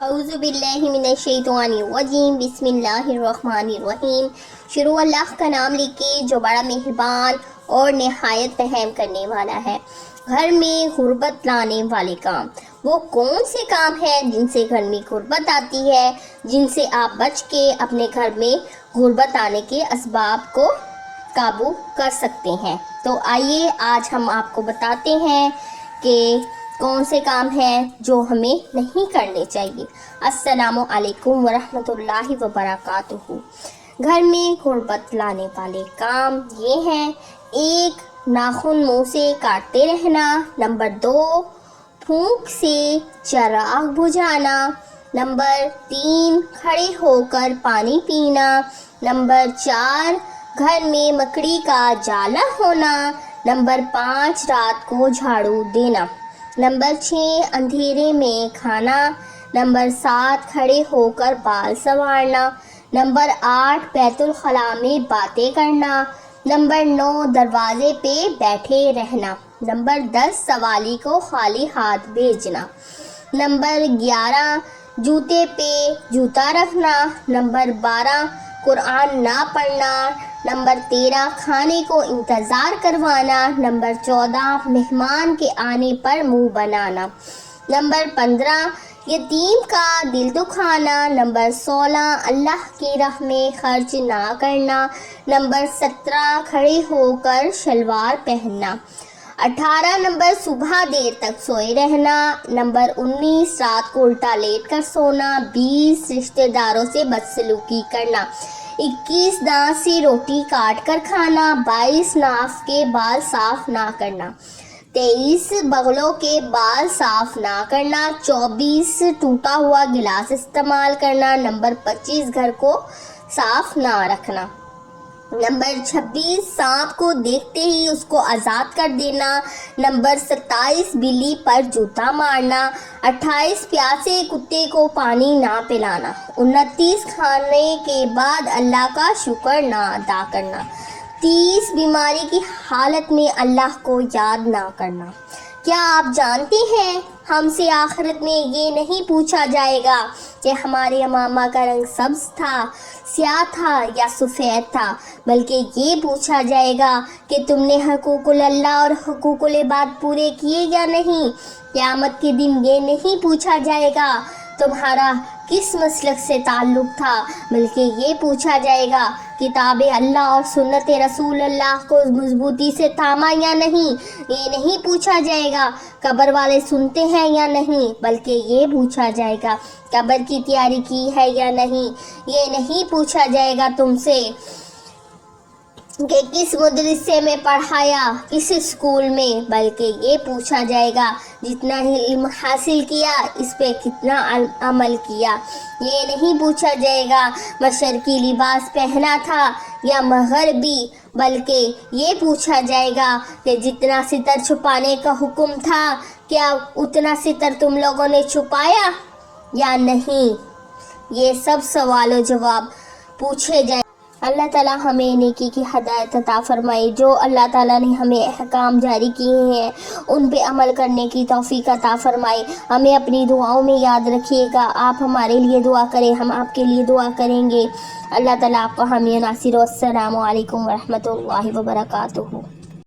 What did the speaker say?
اعوذ باللہ من الشیطان الرجیم بسم اللہ الرحمن الرحیم۔ شروع اللہ کا نام لے کے جو بڑا مہربان اور نہایت رحم کرنے والا ہے۔ گھر میں غربت لانے والے کام، وہ کون سے کام ہیں جن سے گھر میں غربت آتی ہے، جن سے آپ بچ کے اپنے گھر میں غربت آنے کے اسباب کو قابو کر سکتے ہیں؟ تو آئیے آج ہم آپ کو بتاتے ہیں کہ کون سے کام ہیں جو ہمیں نہیں کرنے چاہیے۔ السلام علیکم ورحمۃ اللہ وبرکاتہ۔ گھر میں غربت لانے والے کام یہ ہیں: 1. ناخن منہ سے کاٹتے رہنا۔ نمبر 2. پھونک سے چراغ بجھانا۔ نمبر 3. کھڑے ہو کر پانی پینا۔ نمبر 4. گھر میں مکڑی کا جالا ہونا۔ نمبر 5. رات کو جھاڑو دینا۔ نمبر 6. اندھیرے میں کھانا۔ نمبر 7. کھڑے ہو کر بال سنوارنا۔ نمبر 8. بیت الخلاء میں باتیں کرنا۔ نمبر 9. دروازے پہ بیٹھے رہنا۔ نمبر 10. سوالی کو خالی ہاتھ بھیجنا۔ نمبر 11. جوتے پہ جوتا رکھنا۔ نمبر 12. قرآن نہ پڑھنا۔ نمبر 13. کھانے کو انتظار کروانا۔ نمبر 14. مہمان کے آنے پر منہ بنانا۔ نمبر 15. یتیم کا دل دکھانا۔ نمبر 16. اللہ کی راہ میں خرچ نہ کرنا۔ نمبر 17. کھڑے ہو کر شلوار پہننا۔ 18. نمبر صبح دیر تک سوئے رہنا۔ نمبر 19. رات کو الٹا لیٹ کر سونا۔ 20. رشتہ داروں سے بدسلوکی کرنا۔ 21. دانت سے روٹی کاٹ کر کھانا۔ 22. ناف کے بال صاف نہ کرنا۔ 23. بغلوں کے بال صاف نہ کرنا۔ 24. ٹوٹا ہوا گلاس استعمال کرنا۔ نمبر 25. گھر کو صاف نہ رکھنا۔ نمبر 26. سانپ کو دیکھتے ہی اس کو آزاد کر دینا۔ نمبر 27. بلی پر جوتا مارنا۔ 28. پیاسے کتے کو پانی نہ پلانا۔ 29. کھانے کے بعد اللہ کا شکر نہ ادا کرنا۔ 30. بیماری کی حالت میں اللہ کو یاد نہ کرنا۔ کیا آپ جانتے ہیں ہم سے آخرت میں یہ نہیں پوچھا جائے گا کہ ہمارے امامہ کا رنگ سبز تھا، سیاہ تھا یا سفید تھا، بلکہ یہ پوچھا جائے گا کہ تم نے حقوق اللہ اور حقوق العباد پورے کیے یا نہیں۔ قیامت کے دن یہ نہیں پوچھا جائے گا تمہارا کس مسلک سے تعلق تھا، بلکہ یہ پوچھا جائے گا کتاب اللہ اور سنت رسول اللہ کو مضبوطی سے تھاما یا نہیں۔ یہ نہیں پوچھا جائے گا قبر والے سنتے ہیں یا نہیں، بلکہ یہ پوچھا جائے گا قبر کی تیاری کی ہے یا نہیں۔ یہ نہیں پوچھا جائے گا تم سے کہ کس مدرسے میں پڑھایا، کس اسکول میں، بلکہ یہ پوچھا جائے گا جتنا علم حاصل کیا اس پہ کتنا عمل کیا۔ یہ نہیں پوچھا جائے گا مشرقی لباس پہنا تھا یا مغربی، بلکہ یہ پوچھا جائے گا کہ جتنا ستر چھپانے کا حکم تھا کیا اتنا ستر تم لوگوں نے چھپایا یا نہیں۔ یہ سب سوال و جواب پوچھے جائیں۔ اللہ تعالیٰ ہمیں نیکی کی ہدایت عطا فرمائے۔ جو اللہ تعالیٰ نے ہمیں احکام جاری کیے ہیں ان پہ عمل کرنے کی توفیق عطا فرمائے۔ ہمیں اپنی دعاؤں میں یاد رکھیے گا۔ آپ ہمارے لیے دعا کریں، ہم آپ کے لیے دعا کریں گے۔ اللہ تعالیٰ آپ کو حامی و ناصر۔ السلام علیکم ورحمۃ اللہ وبرکاتہ۔